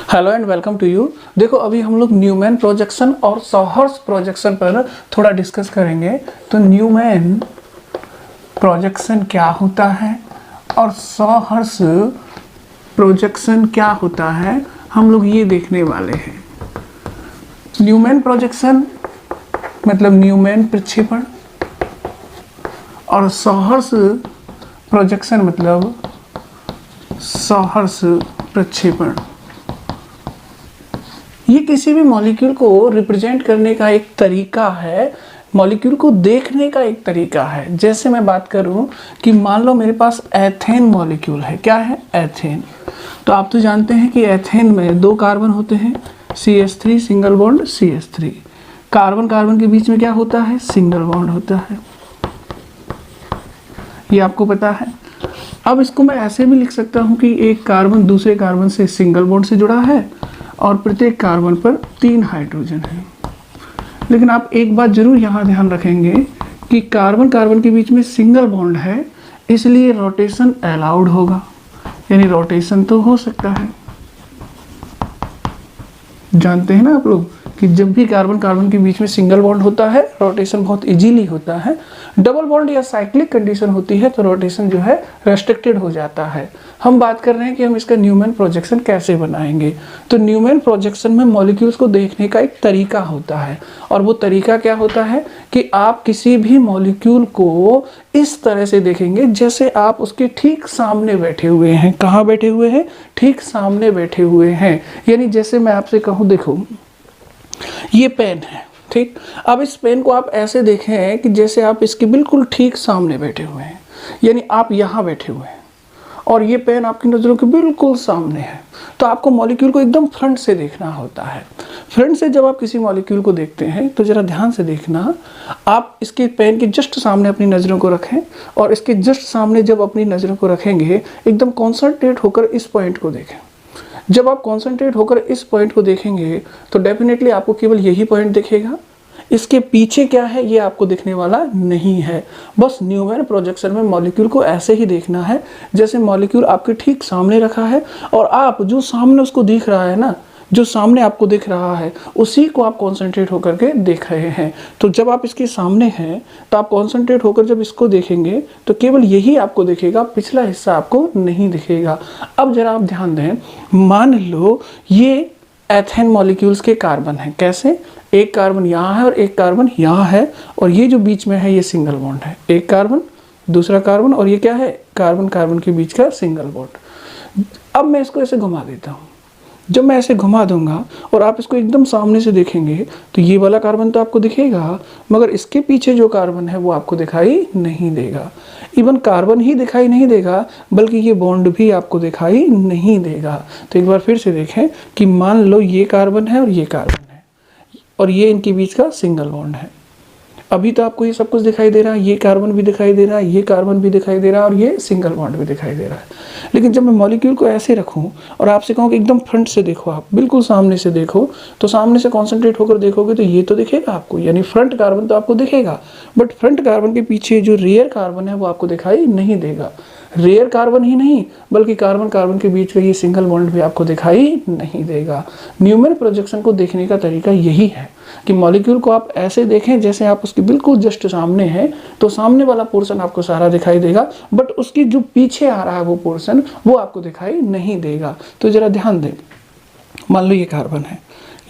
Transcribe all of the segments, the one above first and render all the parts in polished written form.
Hello and welcome to you. देखो अभी हम लोग न्यूमैन प्रोजेक्शन और सॉहर्स प्रोजेक्शन पर थोड़ा डिस्कस करेंगे। तो न्यूमैन प्रोजेक्शन क्या होता है और सॉहर्स प्रोजेक्शन क्या होता है, हम लोग ये देखने वाले हैं। न्यूमैन प्रोजेक्शन मतलब न्यूमैन प्रक्षेपण और सॉहर्स प्रोजेक्शन मतलब सॉहर्स प्रक्षेपण। ये किसी भी मॉलिक्यूल को रिप्रेजेंट करने का एक तरीका है, मॉलिक्यूल को देखने का एक तरीका है। जैसे मैं बात करूं कि मान लो मेरे पास एथेन मॉलिक्यूल है। क्या है? एथेन। तो आप तो जानते हैं कि एथेन में 2 कार्बन होते हैं, CH3 single bond CH3। Carbon carbon के बीच में क्या होता है? सिंगल बॉन्ड होता है, ये आपको पता है। अब इसको मैं ऐसे भी लिख सकता हूं कि एक कार्बन दूसरे कार्बन से सिंगल बॉन्ड से जुड़ा है और प्रत्येक कार्बन पर 3 हाइड्रोजन है। लेकिन आप एक बात जरूर यहाँ ध्यान रखेंगे कि कार्बन कार्बन के बीच में सिंगल बॉन्ड है, इसलिए रोटेशन अलाउड होगा, यानी रोटेशन तो हो सकता है। जानते हैं ना आप लोग कि जब भी कार्बन कार्बन के बीच में सिंगल बॉन्ड होता है रोटेशन बहुत इजीली होता है। डबल बॉन्ड या साइक्लिक कंडीशन होती है तो रोटेशन जो है रेस्ट्रिक्टेड हो जाता है। हम बात कर रहे हैं कि हम इसका न्यूमैन प्रोजेक्शन कैसे बनाएंगे। तो न्यूमैन प्रोजेक्शन में मॉलिक्यूल्स को देखने का एक तरीका होता है, और वो तरीका क्या होता है कि आप किसी भी मॉलिक्यूल को इस तरह से देखेंगे जैसे आप उसके ठीक सामने बैठे हुए हैं। कहाँ बैठे हुए हैं? ठीक सामने बैठे हुए हैं। यानी जैसे मैं आपसे कहूँ, देखो ये पेन है, ठीक। अब इस पेन को आप ऐसे देखें कि जैसे आप इसके बिल्कुल ठीक सामने बैठे हुए हैं, यानी आप यहाँ बैठे हुए हैं और ये पेन आपकी नज़रों के बिल्कुल सामने है। तो आपको मॉलिक्यूल को एकदम फ्रंट से देखना होता है। फ्रंट से जब आप किसी मॉलिक्यूल को देखते हैं तो ज़रा ध्यान से देखना, आप इसके पेन के जस्ट सामने अपनी नज़रों को रखें और इसके जस्ट सामने जब अपनी नज़रों को रखेंगे एकदम कॉन्सनट्रेट होकर इस पॉइंट को देखें। जब आप कॉन्सेंट्रेट होकर इस पॉइंट को देखेंगे तो डेफिनेटली आपको केवल यही पॉइंट दिखेगा, इसके पीछे क्या है ये आपको दिखने वाला नहीं है। बस न्यूमैन प्रोजेक्शन में मॉलिक्यूल को ऐसे ही देखना है जैसे मॉलिक्यूल आपके ठीक सामने रखा है और आप जो सामने उसको दिख रहा है ना, जो सामने आपको दिख रहा है उसी को आप कॉन्सेंट्रेट होकर के देख रहे हैं। तो जब आप इसके सामने हैं तो आप कॉन्सेंट्रेट होकर जब इसको देखेंगे तो केवल यही आपको दिखेगा, पिछला हिस्सा आपको नहीं दिखेगा। अब जरा आप ध्यान दें, मान लो ये एथेन मॉलिक्यूल्स के कार्बन हैं। कैसे? एक कार्बन यहाँ है और एक कार्बन यहाँ है, और ये जो बीच में है ये सिंगल बॉन्ड है। एक कार्बन दूसरा कार्बन, और ये क्या है? कार्बन कार्बन के बीच का सिंगल बॉन्ड। अब मैं इसको ऐसे घुमा देता हूँ। जब मैं ऐसे घुमा दूंगा और आप इसको एकदम सामने से देखेंगे तो ये वाला कार्बन तो आपको दिखेगा, मगर इसके पीछे जो कार्बन है वो आपको दिखाई नहीं देगा। इवन कार्बन ही दिखाई नहीं देगा बल्कि ये बॉन्ड भी आपको दिखाई नहीं देगा। तो एक बार फिर से देखें कि मान लो ये कार्बन है और ये कार्बन है और ये इनके बीच का सिंगल बॉन्ड है। अभी तो आपको ये सब कुछ दिखाई दे रहा है, ये कार्बन भी दिखाई दे रहा है, ये कार्बन भी दिखाई दे रहा है और ये सिंगल बॉन्ड भी दिखाई दे रहा है। लेकिन जब मैं मॉलिक्यूल को ऐसे रखूं और आपसे कहूं कि एकदम फ्रंट से देखो, आप बिल्कुल सामने से देखो, तो सामने से कॉन्सेंट्रेट होकर देखोगे तो ये तो दिखेगा आपको, यानी फ्रंट कार्बन तो आपको दिखेगा, बट फ्रंट कार्बन के पीछे जो रियर कार्बन है वो आपको दिखाई नहीं देगा। रेयर कार्बन ही नहीं बल्कि कार्बन कार्बन के बीच का ये सिंगल बॉन्ड भी आपको दिखाई नहीं देगा। न्यूमैन प्रोजेक्शन को देखने का तरीका यही है कि मॉलिक्यूल को आप ऐसे देखें जैसे आप उसके बिल्कुल जस्ट सामने हैं, तो सामने वाला पोर्शन आपको सारा दिखाई देगा, बट उसकी जो पीछे आ रहा है वो पोर्शन वो आपको दिखाई नहीं देगा। तो जरा ध्यान दें, मान लो ये कार्बन है,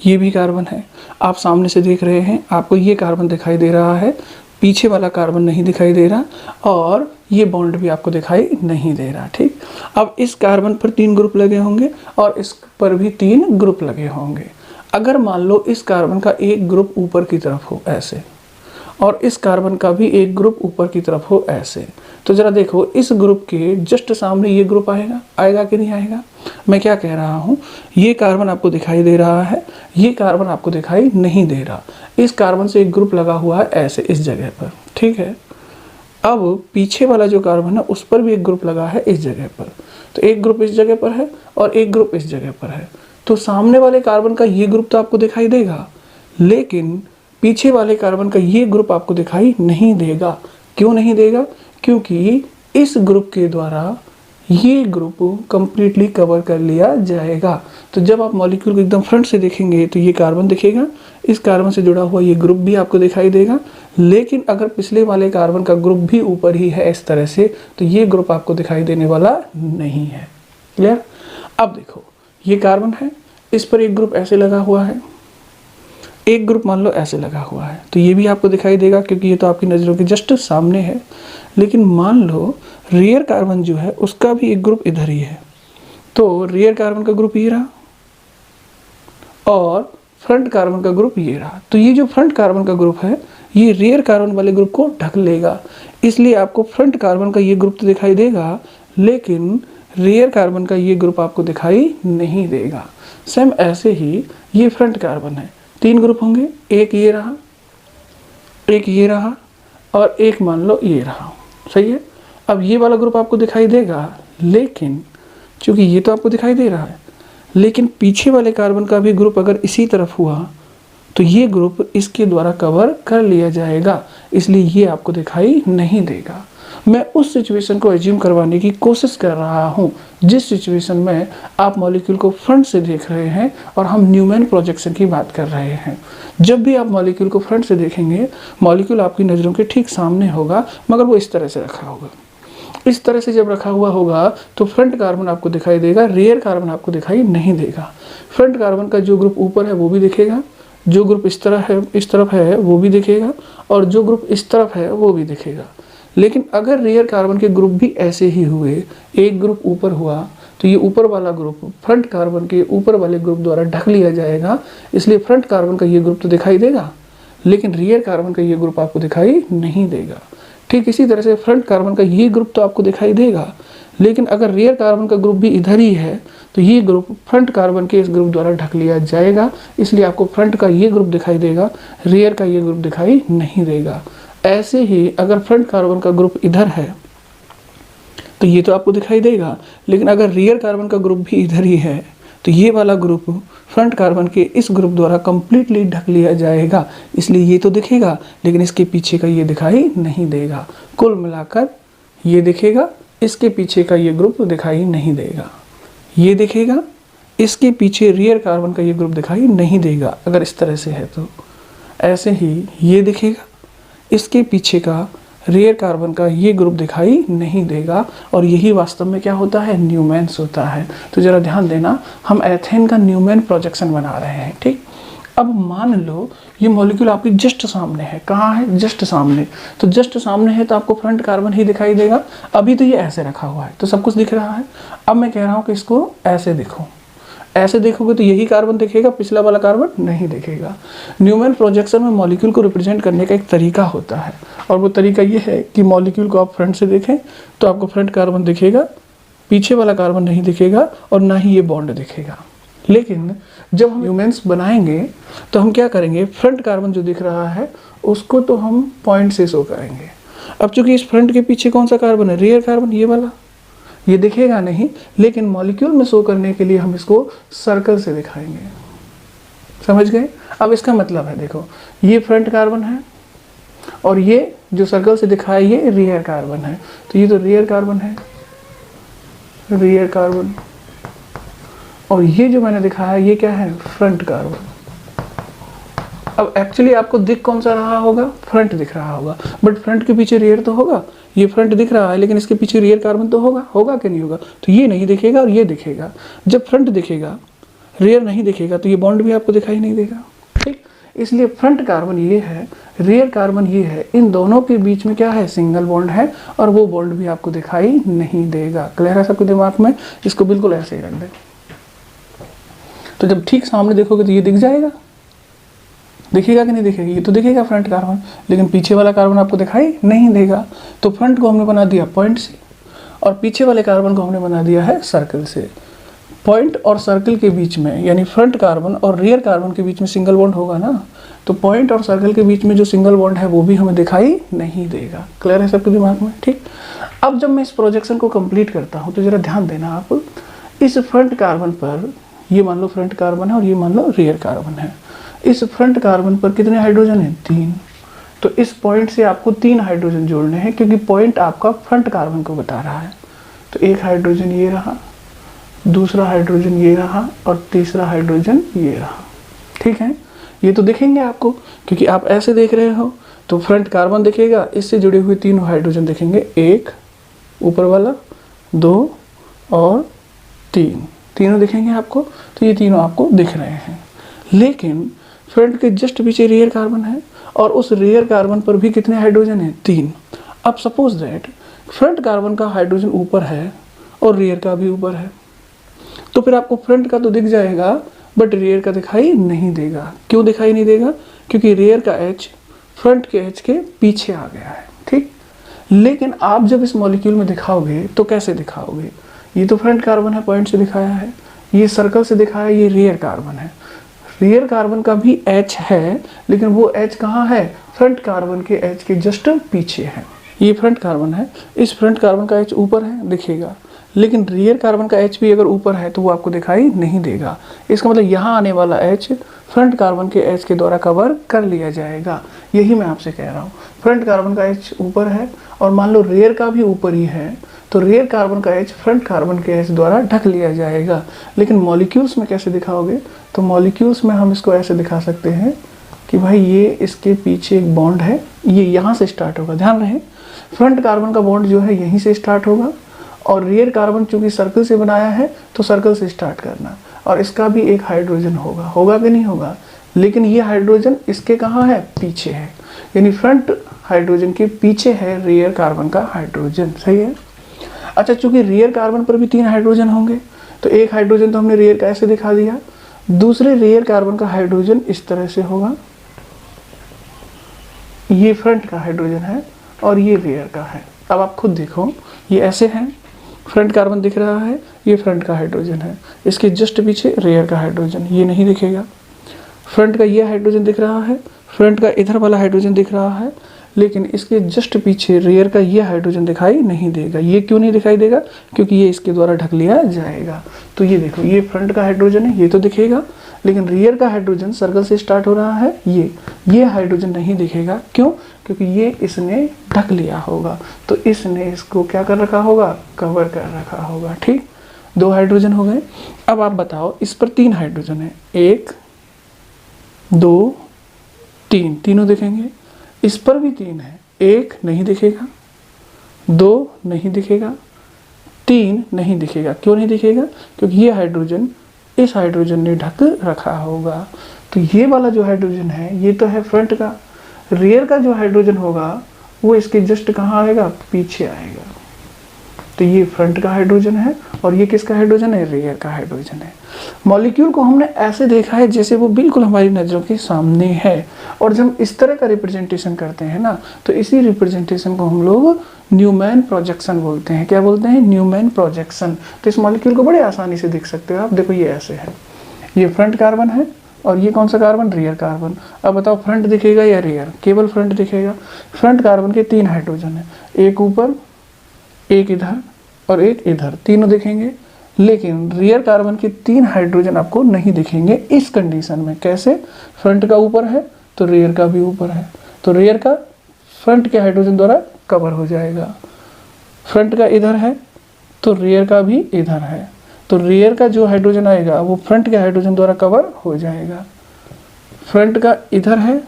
ये भी कार्बन है, आप सामने से देख रहे हैं, आपको ये कार्बन दिखाई दे रहा है, पीछे वाला कार्बन नहीं दिखाई दे रहा और ये बॉन्ड भी आपको दिखाई नहीं दे रहा, ठीक। अब इस कार्बन पर 3 ग्रुप लगे होंगे और इस पर भी 3 ग्रुप लगे होंगे। अगर मान लो इस कार्बन का एक ग्रुप ऊपर की तरफ हो ऐसे और इस कार्बन का भी एक ग्रुप ऊपर की तरफ हो ऐसे, तो जरा देखो इस ग्रुप के जस्ट सामने ये ग्रुप आएगा कि नहीं आएगा? मैं क्या कह रहा हूँ, ये कार्बन आपको दिखाई दे रहा है, ये कार्बन आपको दिखाई नहीं दे रहा। इस कार्बन से एक ग्रुप लगा हुआ है ऐसे इस जगह पर, ठीक है। अब पीछे वाला जो कार्बन है उस पर भी एक ग्रुप लगा है इस जगह पर, तो एक ग्रुप इस जगह पर है और एक ग्रुप इस जगह पर है। तो सामने वाले कार्बन का ये ग्रुप तो आपको दिखाई देगा, लेकिन पीछे वाले कार्बन का ये ग्रुप आपको दिखाई नहीं देगा। क्यों नहीं देगा? क्योंकि इस ग्रुप के द्वारा ये ग्रुप कंप्लीटली कवर कर लिया जाएगा। तो जब आप मॉलिक्यूल को एकदम फ्रंट से देखेंगे तो ये कार्बन दिखेगा, इस कार्बन से जुड़ा हुआ ये ग्रुप भी आपको दिखाई देगा। लेकिन अगर पिछले वाले कार्बन का ग्रुप भी ऊपर ही है इस तरह से, तो ये ग्रुप आपको दिखाई देने वाला नहीं है। क्लियर? अब देखो, ये कार्बन है, इस पर एक ग्रुप ऐसे लगा हुआ है, एक ग्रुप मान लो ऐसे लगा हुआ है, तो ये भी आपको दिखाई देगा क्योंकि ये तो आपकी नज़रों के जस्ट सामने है। लेकिन मान लो रियर कार्बन जो है उसका भी एक ग्रुप इधर ही है, तो रियर कार्बन का ग्रुप ये रहा और फ्रंट कार्बन का ग्रुप ये रहा। तो ये जो फ्रंट कार्बन का ग्रुप है ये रियर कार्बन वाले ग्रुप को ढक लेगा, इसलिए आपको फ्रंट कार्बन का ये ग्रुप तो दिखाई देगा, लेकिन रियर कार्बन का ये ग्रुप आपको दिखाई नहीं देगा। सेम ऐसे ही ये फ्रंट कार्बन है, 3 ग्रुप होंगे, एक ये रहा, एक ये रहा और एक मान लो ये रहा। सही है? अब ये वाला ग्रुप आपको दिखाई देगा, लेकिन चूंकि ये तो आपको दिखाई दे रहा है, लेकिन पीछे वाले कार्बन का भी ग्रुप अगर इसी तरफ हुआ तो ये ग्रुप इसके द्वारा कवर कर लिया जाएगा, इसलिए ये आपको दिखाई नहीं देगा। मैं उस सिचुएशन को एज्यूम करवाने की कोशिश कर रहा हूँ जिस सिचुएशन में आप मॉलिक्यूल को फ्रंट से देख रहे हैं और हम न्यूमैन प्रोजेक्शन की बात कर रहे हैं। जब भी आप मॉलिक्यूल को फ्रंट से देखेंगे, मॉलिक्यूल आपकी नज़रों के ठीक सामने होगा, मगर वो इस तरह से रखा होगा। इस तरह से जब रखा हुआ होगा तो फ्रंट कार्बन आपको दिखाई देगा, रियर कार्बन आपको दिखाई नहीं देगा। फ्रंट कार्बन का जो ग्रुप ऊपर है वो भी दिखेगा, जो ग्रुप इस तरफ है वो भी दिखेगा और जो ग्रुप इस तरफ है वो भी दिखेगा। लेकिन अगर रियर कार्बन के ग्रुप भी ऐसे ही हुए, एक ग्रुप ऊपर हुआ, तो ये ऊपर वाला ग्रुप फ्रंट कार्बन के ऊपर वाले ग्रुप द्वारा ढक लिया जाएगा, इसलिए फ्रंट कार्बन का ये ग्रुप तो दिखाई देगा, लेकिन रियर कार्बन का ये ग्रुप आपको दिखाई नहीं देगा। ठीक इसी तरह से फ्रंट कार्बन का ये ग्रुप तो आपको दिखाई देगा, लेकिन अगर रियर कार्बन का ग्रुप भी इधर ही है तो ये ग्रुप फ्रंट कार्बन के इस ग्रुप द्वारा ढक लिया जाएगा, इसलिए आपको फ्रंट का ये ग्रुप दिखाई देगा, रियर का ये ग्रुप दिखाई नहीं देगा। ऐसे ही अगर फ्रंट कार्बन का ग्रुप इधर है तो ये तो आपको दिखाई देगा, लेकिन अगर रियर कार्बन का ग्रुप भी इधर ही है तो ये वाला ग्रुप फ्रंट कार्बन के इस ग्रुप द्वारा कंप्लीटली ढक लिया जाएगा, इसलिए ये तो दिखेगा लेकिन इसके पीछे का ये दिखाई नहीं देगा। कुल मिलाकर ये दिखेगा, इसके पीछे का ये ग्रुप दिखाई नहीं देगा, ये दिखेगा, इसके पीछे रियर कार्बन का ये ग्रुप दिखाई नहीं देगा अगर इस तरह से है तो। ऐसे ही ये दिखेगा, इसके पीछे का रियर कार्बन का ये ग्रुप दिखाई नहीं देगा, और यही वास्तव में क्या होता है, न्यूमैन्स होता है। तो जरा ध्यान देना, हम एथेन का न्यूमैन प्रोजेक्शन बना रहे हैं। ठीक, अब मान लो ये मॉलिक्यूल आपके जस्ट सामने है। कहाँ है? जस्ट सामने। तो जस्ट सामने है तो आपको फ्रंट कार्बन ही दिखाई देगा। अभी तो ये ऐसे रखा हुआ है तो सब कुछ दिख रहा है। अब मैं कह रहा हूँ कि इसको ऐसे देखो, ऐसे देखोगे तो यही कार्बन दिखेगा, पिछला वाला कार्बन नहीं दिखेगा। न्यूमैन प्रोजेक्शन में मॉलिक्यूल को रिप्रेजेंट करने का एक तरीका होता है, और वो तरीका ये है कि मॉलिक्यूल को आप फ्रंट से देखें तो आपको फ्रंट कार्बन दिखेगा, पीछे वाला कार्बन नहीं दिखेगा और ना ही ये बॉन्ड दिखेगा। लेकिन जब हम न्यूमैन्स बनाएंगे तो हम क्या करेंगे, फ्रंट कार्बन जो दिख रहा है उसको तो हम पॉइंट से शो करेंगे। अब चूंकि इस फ्रंट के पीछे कौन सा कार्बन है, रियर कार्बन, ये वाला, ये दिखेगा नहीं, लेकिन मॉलिक्यूल में शो करने के लिए हम इसको सर्कल से दिखाएंगे। समझ गए? अब इसका मतलब है, देखो ये फ्रंट कार्बन है और ये जो सर्कल से दिखाया ये रियर कार्बन है, तो ये तो रियर कार्बन है, रियर कार्बन, और ये जो मैंने दिखाया ये क्या है, फ्रंट कार्बन। अब एक्चुअली आपको दिख कौन सा रहा होगा, फ्रंट दिख रहा होगा, बट फ्रंट के पीछे रियर तो होगा। ये फ्रंट दिख रहा है लेकिन इसके पीछे रियर कार्बन तो होगा, होगा कि नहीं होगा? तो ये नहीं दिखेगा और ये दिखेगा। जब फ्रंट दिखेगा, रियर नहीं दिखेगा, तो ये बॉन्ड भी आपको दिखाई नहीं देगा। ठीक, इसलिए फ्रंट कार्बन ये है, रियर कार्बन ये है, इन दोनों के बीच में क्या है, सिंगल बॉन्ड है, और वो बॉन्ड भी आपको दिखाई नहीं देगा। क्लियर है सबके दिमाग में? इसको बिल्कुल ऐसे ही रख दें। तो जब ठीक सामने देखोगे तो ये दिख जाएगा, दिखेगा कि नहीं दिखेगा? ये तो दिखेगा फ्रंट कार्बन, लेकिन पीछे वाला कार्बन आपको दिखाई नहीं देगा। तो फ्रंट को हमने बना दिया पॉइंट से और पीछे वाले कार्बन को हमने बना दिया है सर्कल से। पॉइंट और सर्कल के बीच में, यानी फ्रंट कार्बन और रियर कार्बन के बीच में सिंगल बॉन्ड होगा ना, तो पॉइंट और सर्कल के बीच में जो सिंगल बॉन्ड है वो भी हमें दिखाई नहीं देगा। क्लियर है सबके दिमाग में? ठीक, अब जब मैं इस प्रोजेक्शन को कंप्लीट करता हूँ तो जरा ध्यान देना आप, इस फ्रंट कार्बन पर, ये मान लो फ्रंट कार्बन है और ये मान लो रियर कार्बन है, इस फ्रंट कार्बन पर कितने हाइड्रोजन हैं, 3। तो इस पॉइंट से आपको 3 हाइड्रोजन जोड़ने हैं, क्योंकि पॉइंट आपका फ्रंट कार्बन को बता रहा है। तो एक हाइड्रोजन ये रहा, दूसरा हाइड्रोजन ये रहा और तीसरा हाइड्रोजन ये रहा। ठीक है, ये तो दिखेंगे आपको, क्योंकि आप ऐसे देख रहे हो तो फ्रंट कार्बन दिखेगा, इससे जुड़े हुए तीनों हाइड्रोजन दिखेंगे, एक ऊपर वाला, दो और तीन, तीनों दिखेंगे आपको। तो ये तीनों आपको दिख रहे हैं, लेकिन फ्रंट के जस्ट पीछे रेयर कार्बन है और उस रेयर कार्बन पर भी कितने हाइड्रोजन हैं? 3। अब सपोज दैट फ्रंट कार्बन का हाइड्रोजन ऊपर है और रेयर का भी ऊपर है, तो फिर आपको फ्रंट का तो दिख जाएगा बट रेयर का दिखाई नहीं देगा। क्यों दिखाई नहीं देगा? क्योंकि रेयर का H फ्रंट के H के पीछे आ गया है। ठीक, लेकिन आप जब इस मॉलिक्यूल में दिखाओगे तो कैसे दिखाओगे? ये तो फ्रंट कार्बन है, पॉइंट से दिखाया है, ये सर्कल से दिखाया, ये रेयर कार्बन है। रेयर कार्बन का भी H है, लेकिन वो H कहाँ है? फ्रंट कार्बन के H के जस्ट पीछे है। ये फ्रंट कार्बन है, इस फ्रंट कार्बन का H ऊपर है, दिखेगा, लेकिन रियर कार्बन का H भी अगर ऊपर है तो वो आपको दिखाई नहीं देगा। इसका मतलब यहाँ आने वाला H फ्रंट कार्बन के H के द्वारा कवर कर लिया जाएगा। यही मैं आपसे कह रहा हूँ, फ्रंट कार्बन का H ऊपर है और मान लो रेयर का भी ऊपर ही है, तो रेयर कार्बन का H फ्रंट कार्बन के H द्वारा ढक लिया जाएगा। लेकिन मॉलिक्यूल्स में कैसे दिखाओगे? तो मॉलिक्यूल्स में हम इसको ऐसे दिखा सकते हैं कि भाई ये इसके पीछे एक बॉन्ड है, ये यहाँ से स्टार्ट होगा। ध्यान रहे, फ्रंट कार्बन का बॉन्ड जो है यहीं से स्टार्ट होगा और रियर कार्बन चूंकि सर्कल से बनाया है तो सर्कल से स्टार्ट करना, और इसका भी एक हाइड्रोजन होगा, होगा कि नहीं होगा? लेकिन ये हाइड्रोजन इसके कहाँ है? पीछे है, यानी फ्रंट हाइड्रोजन के पीछे है रियर कार्बन का हाइड्रोजन। सही है। अच्छा, चूंकि रियर कार्बन पर भी 3 हाइड्रोजन होंगे तो एक हाइड्रोजन तो हमने रियर का ऐसे दिखा दिया, दूसरे रियर कार्बन का हाइड्रोजन इस तरह से होगा, ये फ्रंट का हाइड्रोजन है और ये रियर का है। अब आप खुद देखो, ये ऐसे है, फ्रंट कार्बन दिख रहा है, ये फ्रंट का हाइड्रोजन है, इसके जस्ट पीछे रेयर का हाइड्रोजन, ये नहीं दिखेगा। फ्रंट का ये हाइड्रोजन दिख रहा है, फ्रंट का इधर वाला हाइड्रोजन दिख रहा है, लेकिन इसके जस्ट पीछे रेयर का ये हाइड्रोजन दिखाई नहीं देगा। ये क्यों नहीं दिखाई देगा? क्योंकि ये इसके द्वारा ढक लिया जाएगा। तो ये देखो, ये फ्रंट का हाइड्रोजन है, ये तो दिखेगा, लेकिन रियर का हाइड्रोजन सर्कल से स्टार्ट हो रहा है, ये हाइड्रोजन नहीं दिखेगा। क्यों? क्योंकि ये इसने ढक लिया होगा, तो इसने इसको क्या कर रखा होगा? कवर कर रखा होगा। ठीक, 2 हाइड्रोजन हो गए। अब आप बताओ, इस पर 3 हाइड्रोजन है, 1 2 3, तीनों दिखेंगे। इस पर भी 3 है, 1 नहीं दिखेगा, 2 नहीं दिखेगा, 3 नहीं दिखेगा। क्यों नहीं दिखेगा? क्योंकि ये हाइड्रोजन इस हाइड्रोजन ने ढक रखा होगा। तो ये वाला जो हाइड्रोजन है ये तो है फ्रंट का, रियर का जो हाइड्रोजन होगा वो इसके जस्ट कहाँ आएगा? पीछे आएगा। तो ये फ्रंट का हाइड्रोजन है और ये किसका हाइड्रोजन है? रेयर का हाइड्रोजन है। मॉलिक्यूल को हमने ऐसे देखा है जैसे वो बिल्कुल हमारी नज़रों के सामने है, और जब हम इस तरह का रिप्रेजेंटेशन करते हैं ना, तो इसी रिप्रेजेंटेशन को हम लोग न्यूमैन प्रोजेक्शन बोलते हैं। क्या बोलते हैं? Newman projection. तो इस मॉलिक्यूल को बड़े आसानी से देख सकते हो आप। देखो, ये ऐसे है, ये फ्रंट कार्बन है और ये कौन सा कार्बन? Rear carbon. अब बताओ, फ्रंट दिखेगा या रियर? केवल फ्रंट दिखेगा। फ्रंट कार्बन के 3 हाइड्रोजन है, एक ऊपर, एक इधर और एक इधर, तीनों दिखेंगे, लेकिन रियर कार्बन के 3 हाइड्रोजन आपको नहीं दिखेंगे इस कंडीशन में। कैसे? फ्रंट का ऊपर है तो रियर का भी ऊपर है, तो रियर का फ्रंट के हाइड्रोजन द्वारा कवर हो जाएगा। फ्रंट का इधर है तो रियर का भी इधर है, तो रियर का जो हाइड्रोजन आएगा वो फ्रंट के हाइड्रोजन द्वारा कवर हो जाएगा। फ्रंट का इधर है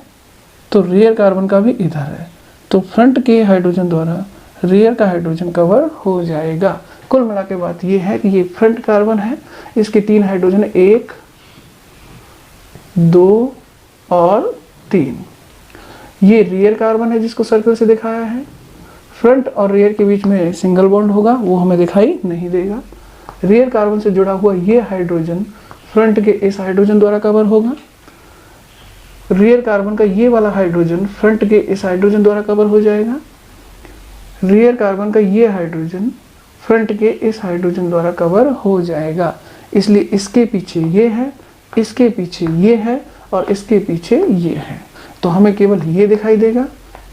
तो रियर कार्बन का भी इधर है, तो फ्रंट के हाइड्रोजन द्वारा रियर का हाइड्रोजन कवर हो जाएगा। कुल मिला के बात ये है कि ये फ्रंट कार्बन है, इसके 3 हाइड्रोजन, 1 2 और 3। ये रियर कार्बन है जिसको सर्कल से दिखाया है। फ्रंट और रियर के बीच में सिंगल बॉन्ड होगा, वो हमें दिखाई नहीं देगा। रियर कार्बन से जुड़ा हुआ ये हाइड्रोजन फ्रंट के इस हाइड्रोजन द्वारा कवर होगा। रियर कार्बन का ये वाला हाइड्रोजन फ्रंट के इस हाइड्रोजन द्वारा कवर हो जाएगा। रियर कार्बन का ये हाइड्रोजन फ्रंट के इस हाइड्रोजन द्वारा कवर हो जाएगा। इसलिए इसके पीछे ये है, इसके पीछे ये है और इसके पीछे ये है, तो हमें केवल ये दिखाई देगा,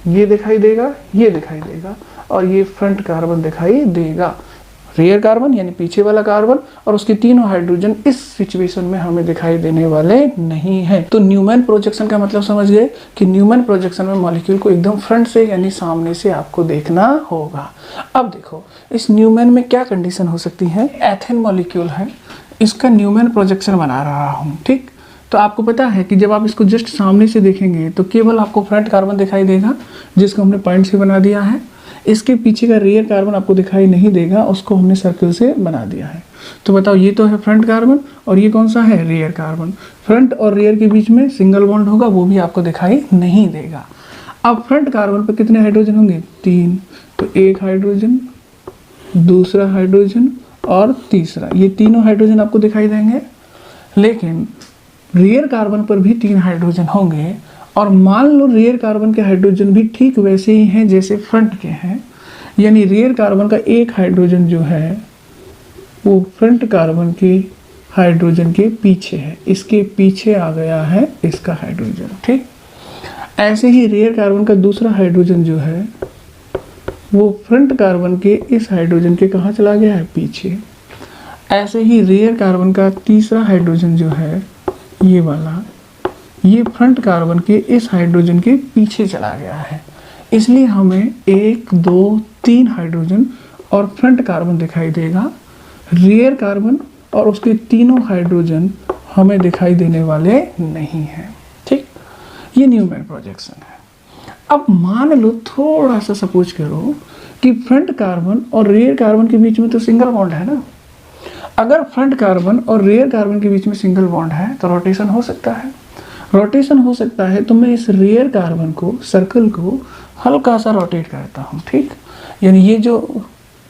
ये दिखाई देगा, ये दिखाई देगा और ये फ्रंट कार्बन दिखाई देगा। रियर कार्बन यानी पीछे वाला कार्बन और उसके तीनों हाइड्रोजन इस सिचुएशन में हमें दिखाई देने वाले नहीं है। तो न्यूमैन प्रोजेक्शन का मतलब समझ गए कि न्यूमैन प्रोजेक्शन में मॉलिक्यूल को एकदम फ्रंट से यानी सामने से आपको देखना होगा। अब देखो इस न्यूमैन में क्या कंडीशन हो सकती है। एथेन मॉलिक्यूल है, इसका न्यूमैन प्रोजेक्शन बना रहा हूँ, ठीक। तो आपको पता है कि जब आप इसको जस्ट सामने से देखेंगे तो केवल आपको फ्रंट कार्बन दिखाई देगा जिसको हमने पॉइंट से बना दिया है। इसके पीछे का रियर कार्बन आपको दिखाई नहीं देगा, उसको हमने सर्कल से बना दिया है। तो बताओ ये तो है फ्रंट कार्बन और ये कौन सा है, रियर कार्बन। फ्रंट और रियर के बीच में सिंगल बॉन्ड होगा, वो भी आपको दिखाई नहीं देगा। अब फ्रंट कार्बन पर कितने हाइड्रोजन होंगे, 3। तो एक हाइड्रोजन, दूसरा हाइड्रोजन और तीसरा, ये तीनों हाइड्रोजन आपको दिखाई देंगे। लेकिन रियर कार्बन पर भी 3 हाइड्रोजन होंगे और मान लो रियर कार्बन के हाइड्रोजन भी ठीक वैसे ही हैं जैसे फ्रंट के हैं, यानी रियर कार्बन का एक हाइड्रोजन जो है वो फ्रंट कार्बन के हाइड्रोजन के पीछे है, इसके पीछे आ गया है इसका हाइड्रोजन, ठीक। ऐसे ही रियर कार्बन का दूसरा हाइड्रोजन जो है वो फ्रंट कार्बन के इस हाइड्रोजन के कहाँ चला गया है, पीछे। ऐसे ही रियर कार्बन का तीसरा हाइड्रोजन जो है ये वाला, ये फ्रंट कार्बन के इस हाइड्रोजन के पीछे चला गया है, इसलिए हमें 1, 2, 3 हाइड्रोजन और फ्रंट कार्बन दिखाई देगा। रियर कार्बन और उसके तीनों हाइड्रोजन हमें दिखाई देने वाले नहीं हैं, ठीक। ये न्यूमैन प्रोजेक्शन है। अब मान लो थोड़ा सा सपोज करो कि फ्रंट कार्बन और रियर कार्बन के बीच में तो सिंगल बॉन्ड है ना। अगर फ्रंट कार्बन और रियर कार्बन के बीच में सिंगल बॉन्ड है तो रोटेशन हो सकता है। रोटेशन हो सकता है तो मैं इस रियर कार्बन को, सर्कल को हल्का सा रोटेट करता हूँ, ठीक। यानी ये जो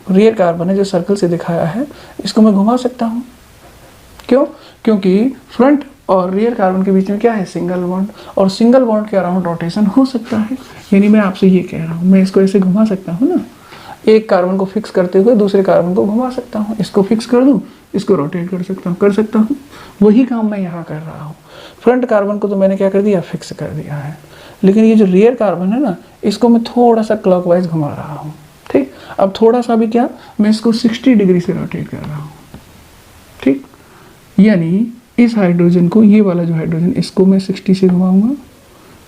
रियर कार्बन है जो सर्कल से दिखाया है इसको मैं घुमा सकता हूँ। क्यों? क्योंकि फ्रंट और रियर कार्बन के बीच में क्या है, सिंगल बॉन्ड, और सिंगल बॉन्ड के अराउंड रोटेशन हो सकता है। यानी मैं आपसे ये कह रहा हूँ, मैं इसको ऐसे घुमा सकता हूँ ना, एक कार्बन को फिक्स करते हुए दूसरे कार्बन को घुमा सकता हूँ। इसको फिक्स कर दूँ, इसको रोटेट कर सकता हूँ। वही काम मैं यहाँ कर रहा हूँ। फ्रंट कार्बन को तो मैंने क्या कर दिया, फिक्स कर दिया है, लेकिन ये जो रियर कार्बन है ना इसको मैं थोड़ा सा क्लॉकवाइज घुमा रहा हूँ, ठीक। अब थोड़ा सा भी क्या, मैं इसको 60 डिग्री से रोटेट कर रहा हूँ, ठीक। यानी इस हाइड्रोजन को, ये वाला जो हाइड्रोजन, इसको मैं 60 से घुमाऊंगा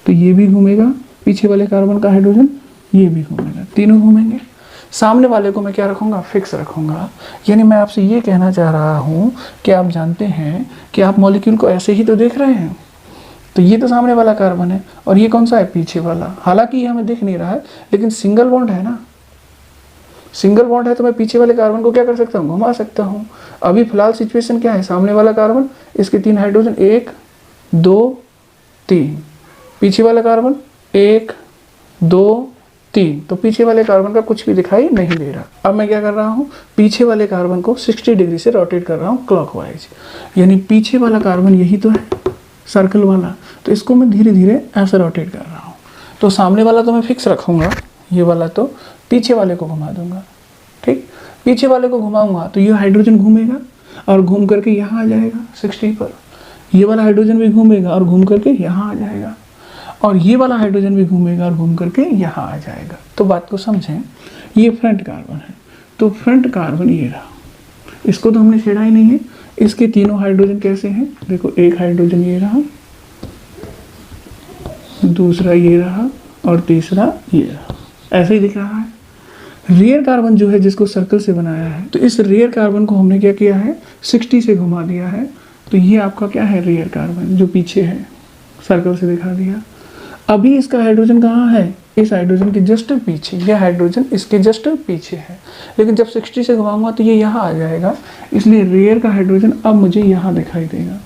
तो ये भी घूमेगा, पीछे वाले कार्बन का हाइड्रोजन ये भी घूमेगा, तीनों घूमेंगे। सामने वाले को मैं क्या रखूँगा, फिक्स रखूँगा। यानी मैं आपसे ये कहना चाह रहा हूँ कि आप जानते हैं कि आप मॉलिक्यूल को ऐसे ही तो देख रहे हैं, तो ये तो सामने वाला कार्बन है और ये कौन सा है, पीछे वाला। हालांकि ये हमें दिख नहीं रहा है लेकिन सिंगल बॉन्ड है ना, सिंगल बॉन्ड है तो मैं पीछे वाले कार्बन को क्या कर सकता हूँ, घुमा सकता हूँ। अभी फिलहाल सिचुएशन क्या है, सामने वाला कार्बन, इसके 3 हाइड्रोजन, 1, 2, 3, पीछे वाला कार्बन 1, 2, 3, तो पीछे वाले कार्बन का कुछ भी दिखाई नहीं दे रहा। अब मैं क्या कर रहा हूँ, पीछे वाले कार्बन को 60 डिग्री से रोटेट कर रहा हूँ क्लॉकवाइज। यानी पीछे वाला कार्बन यही तो है, सर्कल वाला, तो इसको मैं धीरे धीरे ऐसे रोटेट कर रहा हूँ। तो सामने वाला तो मैं फिक्स रखूँगा, ये वाला तो पीछे वाले को घुमा दूंगा, ठीक। पीछे वाले को घुमाऊंगा तो ये हाइड्रोजन घूमेगा और घूम करके यहाँ आ जाएगा 60 पर। ये वाला हाइड्रोजन भी घूमेगा और घूम करके यहाँ आ जाएगा, और ये वाला हाइड्रोजन भी घूमेगा और घूम करके यहाँ आ जाएगा। तो बात को समझें, ये फ्रंट कार्बन है, तो फ्रंट कार्बन ये रहा, इसको तो हमने छेड़ा ही नहीं है। इसके तीनों हाइड्रोजन कैसे हैं, देखो, एक हाइड्रोजन ये रहा, दूसरा ये रहा और तीसरा ये रहा, ऐसे ही दिख रहा है। रियर कार्बन जो है जिसको सर्कल से बनाया है, तो इस रियर कार्बन को हमने क्या किया है, 60 से घुमा दिया है। तो ये आपका क्या है, रियर कार्बन जो पीछे है, सर्कल से दिखा दिया। अभी इसका हाइड्रोजन कहाँ है, इस हाइड्रोजन के जस्ट पीछे, ये हाइड्रोजन इसके जस्ट पीछे है। लेकिन जब 60 से घुमाऊंगा तो ये यहाँ आ जाएगा, इसलिए रियर का हाइड्रोजन अब मुझे यहाँ दिखाई देगा।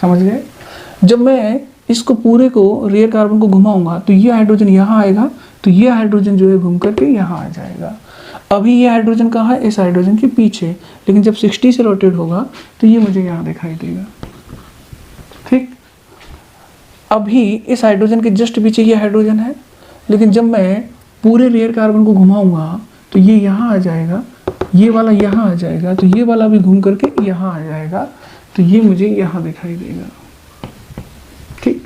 समझ गए? जब मैं इसको पूरे को, रियर कार्बन को घुमाऊंगा तो ये हाइड्रोजन यहाँ आएगा, तो ये हाइड्रोजन जो है घूम करके यहाँ आ जाएगा। अभी ये हाइड्रोजन कहाँ है, इस हाइड्रोजन के पीछे, लेकिन जब 60 से रोटेट होगा तो ये मुझे यहाँ दिखाई देगा, ठीक। अभी इस हाइड्रोजन के जस्ट पीछे ये हाइड्रोजन है, लेकिन जब मैं पूरे रियर कार्बन को घुमाऊंगा तो ये यहाँ आ जाएगा, ये वाला यहाँ आ जाएगा, तो ये वाला भी घूम करके यहाँ आ जाएगा, तो ये मुझे यहाँ दिखाई देगा, ठीक।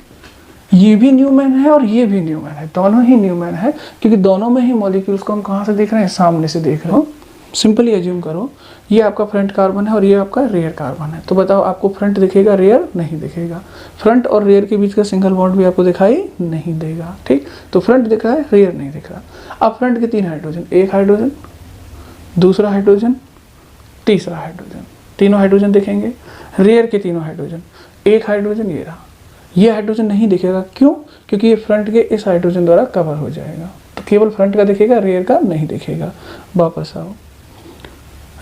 ये भी न्यूमैन है और ये भी न्यूमैन है, दोनों ही न्यूमैन है, क्योंकि दोनों में ही मॉलिक्यूल्स को हम कहाँ से देख रहे हैं, सामने से देख रहे हो। सिंपली एज्यूम करो ये आपका फ्रंट कार्बन है और ये आपका रेयर कार्बन है, तो बताओ आपको फ्रंट दिखेगा, रेयर नहीं दिखेगा। फ्रंट और रेयर के बीच का सिंगल बॉन्ड भी आपको दिखाई नहीं देगा, ठीक। तो फ्रंट दिख रहा है, रेयर नहीं दिख रहा। अब फ्रंट के 3 हाइड्रोजन, एक हाइड्रोजन, दूसरा हाइड्रोजन, तीसरा हाइड्रोजन, तीनों हाइड्रोजन दिखेंगे। रेयर के तीनों हाइड्रोजन, एक हाइड्रोजन ये रहा, ये हाइड्रोजन नहीं दिखेगा, क्यों? क्योंकि ये फ्रंट के इस हाइड्रोजन द्वारा कवर हो जाएगा, तो केवल फ्रंट का दिखेगा, रेयर का नहीं दिखेगा। वापस आओ,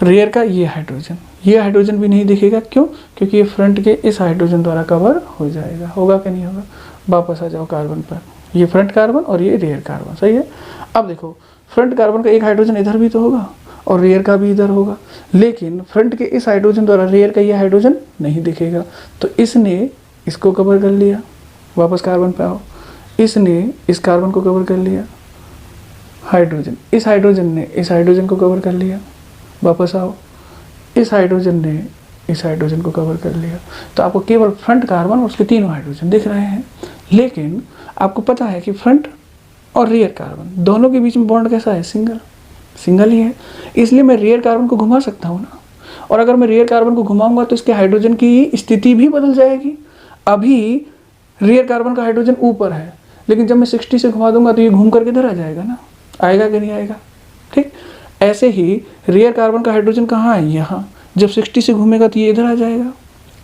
रेयर का ये हाइड्रोजन भी नहीं दिखेगा, क्यों? क्योंकि ये फ्रंट के इस हाइड्रोजन द्वारा कवर हो जाएगा। होगा कि नहीं होगा? वापस आ जाओ कार्बन पर, ये फ्रंट कार्बन और ये रेयर कार्बन, सही है। अब देखो फ्रंट कार्बन का एक हाइड्रोजन इधर भी तो होगा और रेयर का भी इधर होगा, लेकिन फ्रंट के इस हाइड्रोजन द्वारा रेयर का ये हाइड्रोजन नहीं दिखेगा, तो इसने इसको कवर कर लिया। वापस कार्बन पे आओ, इसने इस कार्बन को कवर कर लिया, हाइड्रोजन, इस हाइड्रोजन ने इस हाइड्रोजन को कवर कर लिया। वापस आओ, इस हाइड्रोजन ने इस हाइड्रोजन को कवर कर लिया। तो आपको केवल फ्रंट कार्बन और उसके तीनों हाइड्रोजन दिख रहे हैं, लेकिन आपको पता है कि फ्रंट और रेयर कार्बन दोनों के बीच में बॉन्ड कैसा है? सिंगल ही है, इसलिए मैं रेयर कार्बन को घुमा सकता हूँ ना। और अगर मैं रेयर कार्बन को घुमाऊंगा तो इसके हाइड्रोजन की स्थिति भी बदल जाएगी। अभी रेयर कार्बन का हाइड्रोजन ऊपर है, लेकिन जब मैं 60 से घुमा दूंगा तो ये घूम करके इधर आ जाएगा ना, आएगा कि नहीं आएगा? ठीक, ऐसे ही रेयर कार्बन का हाइड्रोजन कहाँ है? यहाँ। जब 60 से घूमेगा तो ये इधर आ जाएगा,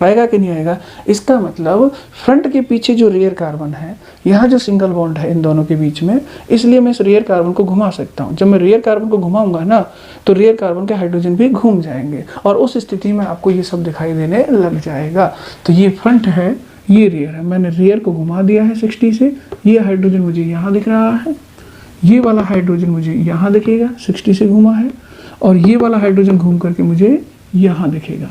आएगा कि नहीं आएगा? इसका मतलब फ्रंट के पीछे जो रेयर कार्बन है, यहाँ जो सिंगल बॉन्ड है इन दोनों के बीच में, इसलिए मैं इस रेयर कार्बन को घुमा सकता हूँ। जब मैं रेयर कार्बन को घुमाऊंगा ना, तो रेयर कार्बन के हाइड्रोजन भी घूम जाएंगे और उस स्थिति में आपको ये सब दिखाई देने लग जाएगा। तो ये फ्रंट है, ये रेयर है, मैंने रेयर को घुमा दिया है 60 से, ये हाइड्रोजन मुझे यहाँ दिख रहा है, ये वाला हाइड्रोजन मुझे यहाँ दिखेगा, 60 से घुमा है, और ये वाला हाइड्रोजन घूम करके मुझे यहाँ दिखेगा।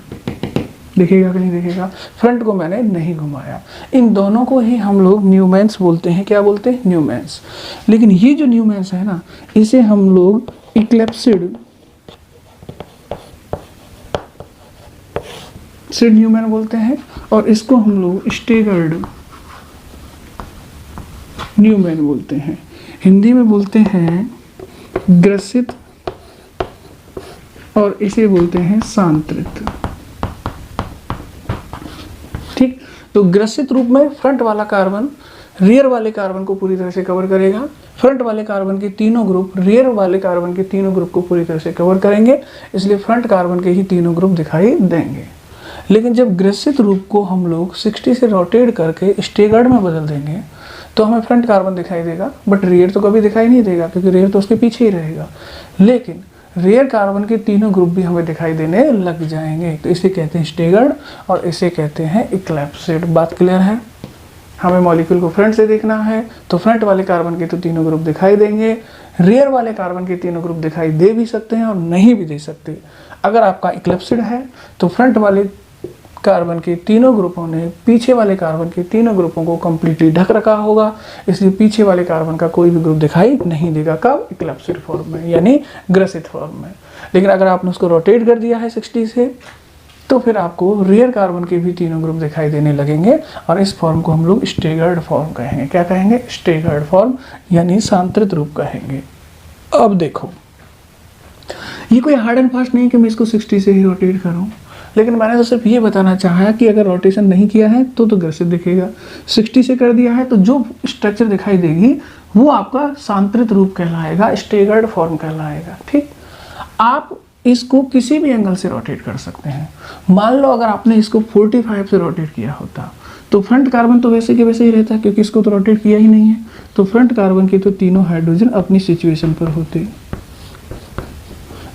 दिखेगा कि नहीं दिखेगा? फ्रंट को मैंने नहीं घुमाया। इन दोनों को ही हम लोग न्यूमेंस बोलते हैं। क्या बोलते हैं? न्यूमेंस। लेकिन ये जो न्यूमेंस है ना, इसे हम लोग इक्लिप्सिड न्यूमेन बोलते हैं, और इसको हम लोग स्टेगर्ड न्यूमेन बोलते हैं। हिंदी में बोलते हैं ग्रसित, और इसे बोलते हैं सांत्रित। ठीक, तो ग्रसित रूप में फ्रंट वाला कार्बन रेयर वाले कार्बन को पूरी तरह से कवर करेगा, फ्रंट वाले कार्बन के तीनों ग्रुप रेयर वाले कार्बन के तीनों ग्रुप को पूरी तरह से कवर करेंगे, इसलिए फ्रंट कार्बन के ही तीनों ग्रुप दिखाई देंगे। लेकिन जब ग्रसित रूप को हम लोग 60 से रोटेट करके स्टेगर्ड में बदल देंगे तो हमें फ्रंट कार्बन दिखाई देगा, बट रेयर तो कभी दिखाई नहीं देगा, क्योंकि रेयर तो उसके पीछे ही रहेगा। लेकिन रेयर कार्बन के तीनों ग्रुप भी हमें दिखाई देने लग जाएंगे, तो इसे कहते हैं स्टेगर्ड और इसे कहते हैं इक्लिप्सिड। बात क्लियर है? हमें मॉलिक्यूल को फ्रंट से देखना है तो फ्रंट वाले कार्बन के तो तीनों ग्रुप दिखाई देंगे, रेयर वाले कार्बन के तीनों ग्रुप दिखाई दे भी सकते हैं और नहीं भी दे सकते। अगर आपका इक्लिप्सिड है तो फ्रंट वाले कार्बन के तीनों ग्रुपों ने पीछे वाले कार्बन के तीनों ग्रुपों को कंप्लीटली ढक रखा होगा, इसलिए पीछे वाले कार्बन का कोई भी ग्रुप दिखाई नहीं देगा। कब? इक्लिप्सिड फॉर्म में, यानी ग्रसित फॉर्म में। लेकिन अगर आपने उसको रोटेट कर दिया है 60 से, तो फिर आपको रेयर कार्बन के भी तीनों ग्रुप दिखाई देने लगेंगे, और इस फॉर्म को हम लोग स्टेगर्ड फॉर्म कहेंगे। क्या कहेंगे? स्टेगर्ड फॉर्म, यानी सांत्रित रूप कहेंगे। अब देखो, ये कोई हार्ड एंड फास्ट नहीं कि मैं इसको 60 से ही रोटेट करूं, लेकिन मैंने तो सिर्फ ये बताना चाहा कि अगर रोटेशन नहीं किया है तो ग्रसित दिखेगा, 60 से कर दिया है तो जो स्ट्रक्चर दिखाई देगी वो आपका सांत्रित रूप कहलाएगा, स्टेगर्ड फॉर्म कहलाएगा। ठीक, आप इसको किसी भी एंगल से रोटेट कर सकते हैं। मान लो अगर आपने इसको 45 से रोटेट किया होता तो फ्रंट कार्बन तो वैसे के वैसे ही रहता, क्योंकि इसको तो रोटेट किया ही नहीं है, तो फ्रंट कार्बन के तो तीनों हाइड्रोजन अपनी सिचुएशन पर होते।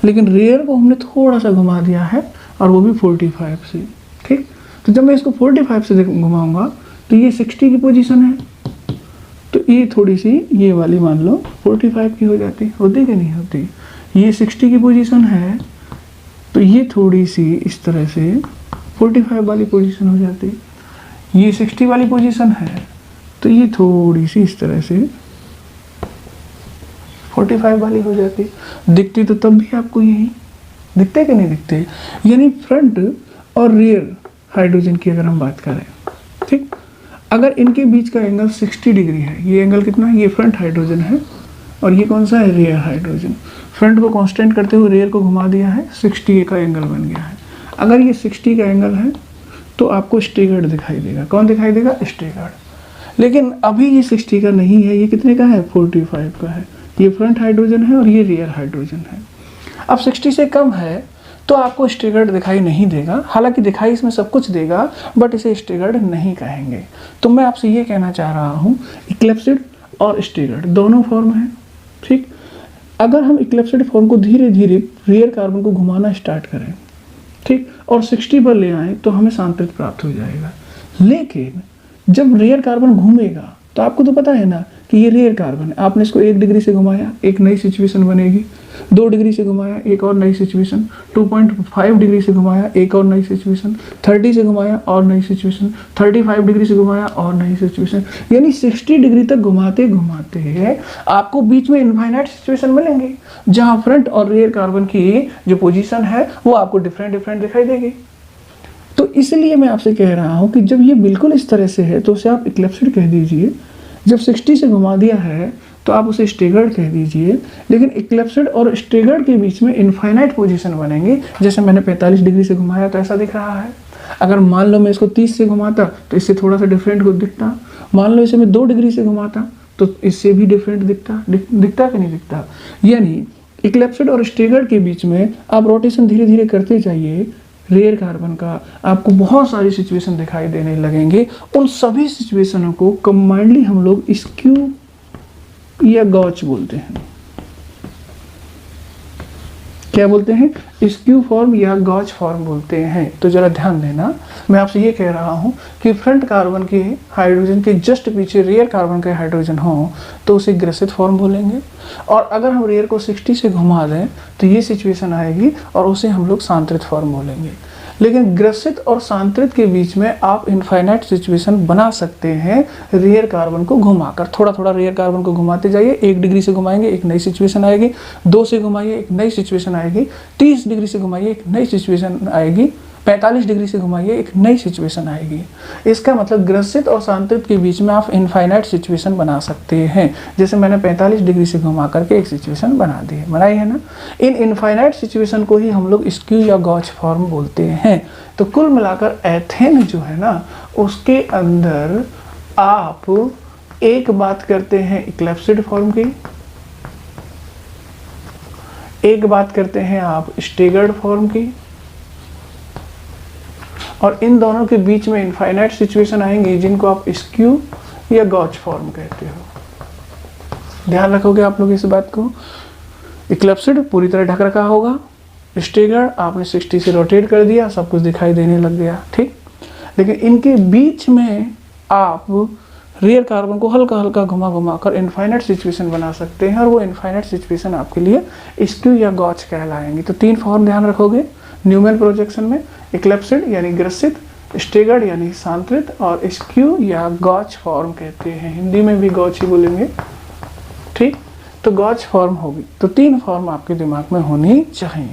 लेकिन रेयर को हमने थोड़ा सा घुमा दिया है, और वो भी 45 से। ठीक, तो जब मैं इसको 45 से घुमाऊंगा तो ये 60 की पोजीशन है, तो ये थोड़ी सी ये वाली मान लो 45 की हो जाती, होती कि नहीं होती? ये 60 की पोजीशन है तो ये थोड़ी सी इस तरह से 45 वाली पोजीशन हो जाती। ये 60 वाली पोजीशन है तो ये थोड़ी सी इस तरह से 45 वाली हो जाती। दिखती तो तब भी आपको यही दिखते कि नहीं दिखते? यानी फ्रंट और रेयर हाइड्रोजन की अगर हम बात करें, ठीक, अगर इनके बीच का एंगल 60 डिग्री है, ये एंगल कितना है? ये फ्रंट हाइड्रोजन है और ये कौन सा है, रेयर हाइड्रोजन। फ्रंट को कांस्टेंट करते हुए रेयर को घुमा दिया है, 60 का एंगल बन गया है। अगर ये 60 का एंगल है तो आपको स्टेगर्ड दिखाई देगा। कौन दिखाई देगा, स्टेगर्ड। लेकिन अभी ये 60 का नहीं है, ये कितने का है, 45 का है। ये फ्रंट हाइड्रोजन है और ये रियर हाइड्रोजन है। अब 60 से कम है तो आपको स्टेगर्ड दिखाई नहीं देगा, हालांकि दिखाई इसमें सब कुछ देगा, बट इसे स्टेगर्ड नहीं कहेंगे। तो मैं आपसे ये कहना चाह रहा हूँ, इक्लिप्सिड और स्टेगर्ड दोनों फॉर्म हैं, ठीक। अगर हम इक्लिप्सिड फॉर्म को धीरे धीरे रियर कार्बन को घुमाना स्टार्ट करें, ठीक, और 60 पर ले आएँ तो हमें सांतरित प्राप्त हो जाएगा। लेकिन जब रियर कार्बन घूमेगा तो आपको तो पता है ना कि ये रियर कार्बन है, आपने इसको 1 डिग्री से घुमाया, एक नई सिचुएशन बनेगी। 2 डिग्री से घुमाया, एक और नई सिचुएशन। 2.5 डिग्री से घुमाया, एक और नई सिचुएशन। 30 से घुमाया और नई सिचुएशन। 35 डिग्री से घुमाया और नई सिचुएशन। यानी 60 डिग्री तक घुमाते घुमाते आपको बीच में इनफाइनाइट सिचुएशन मिलेंगे, जहाँ फ्रंट और रियर कार्बन की जो पोजीशन है वो आपको डिफरेंट डिफरेंट दिखाई देगी। तो इसलिए मैं आपसे कह रहा हूँ कि जब ये बिल्कुल इस तरह से है तो उसे आप इक्लिप्सिड कह दीजिए। जब 60 से घुमा दिया है तो आप उसे स्टेगर्ड कह दीजिए। लेकिन इक्लिप्सिड और स्टेगर्ड के बीच में इनफाइनाइट पोजीशन बनेंगे। जैसे मैंने 45 डिग्री से घुमाया तो ऐसा दिख रहा है। अगर मान लो मैं इसको 30 से घुमाता तो इससे थोड़ा सा डिफरेंट दिखता। मान लो इसे मैं 2 डिग्री से घुमाता तो इससे भी डिफरेंट दिखता कि नहीं दिखता। यानी इक्लिप्सिड और स्टेगर्ड के बीच में आप रोटेशन धीरे धीरे करते जाइए रेयर कार्बन का, आपको बहुत सारी सिचुएशन दिखाई देने लगेंगे। उन सभी सिचुएशनों को कंबाइंडली हम लोग स्क्यू या गॉच बोलते हैं। क्या बोलते हैं, स्क्यू फॉर्म या गॉच फॉर्म बोलते हैं। तो जरा ध्यान देना, मैं आपसे ये कह रहा हूँ कि फ्रंट कार्बन के हाइड्रोजन के जस्ट पीछे रियर कार्बन के हाइड्रोजन हो तो उसे ग्रसित फॉर्म बोलेंगे। और अगर हम रियर को 60 से घुमा दें तो ये सिचुएशन आएगी और उसे हम लोग सांतरित फॉर्म बोलेंगे। लेकिन ग्रसित और सांतरित के बीच में आप इनफाइनाइट सिचुएशन बना सकते हैं रियर कार्बन को घुमाकर। थोड़ा थोड़ा रियर कार्बन को घुमाते जाइए। 1 डिग्री से घुमाएंगे, एक नई सिचुएशन आएगी। 2 से घुमाइए, एक नई सिचुएशन आएगी। 30 डिग्री से घुमाइए, एक नई सिचुएशन आएगी। 45 डिग्री से घुमाइए, एक नई सिचुएशन आएगी। इसका मतलब ग्रसित और सांतरित के बीच में आप इनफाइनाइट सिचुएशन बना सकते हैं। जैसे मैंने 45 डिग्री से घुमा करके एक सिचुएशन बनाई है ना। इन इनफाइनाइट सिचुएशन को ही हम लोग स्क्यू या गॉच फॉर्म बोलते हैं। तो कुल मिलाकर एथेन जो है ना, उसके अंदर आप एक बात करते हैं इक्लिप्सिड फॉर्म की, एक बात करते हैं आप स्टेगर्ड फॉर्म की, और इन दोनों के बीच में इनफाइनाइट सिचुएशन आएंगी जिनको आप स्क्यू या गॉच फॉर्म कहते हो। ध्यान रखोगे आप लोग इस बात को। इक्लिप्सिड पूरी तरह ढक रखा होगा, स्टेगर्ड आपने 60 से रोटेट कर दिया, सब कुछ दिखाई देने लग गया, ठीक। लेकिन इनके बीच में आप रियर कार्बन को हल्का हल्का घुमा घुमा कर इनफाइनाइट सिचुएशन बना सकते हैं और वो इनफाइनाइट सिचुएशन आपके लिए स्क्यू या गॉच कहलाएंगी। तो 3 फॉर्म ध्यान रखोगे न्यूमैन प्रोजेक्शन में, इक्लिप्सिड यानी ग्रसित, स्टेगर्ड यानी सांतरित, और स्क्यू या गॉच फॉर्म कहते हैं। हिंदी में भी गॉच ही बोलेंगे, ठीक। तो गॉच फॉर्म होगी। तो 3 फॉर्म आपके दिमाग में होनी चाहिए।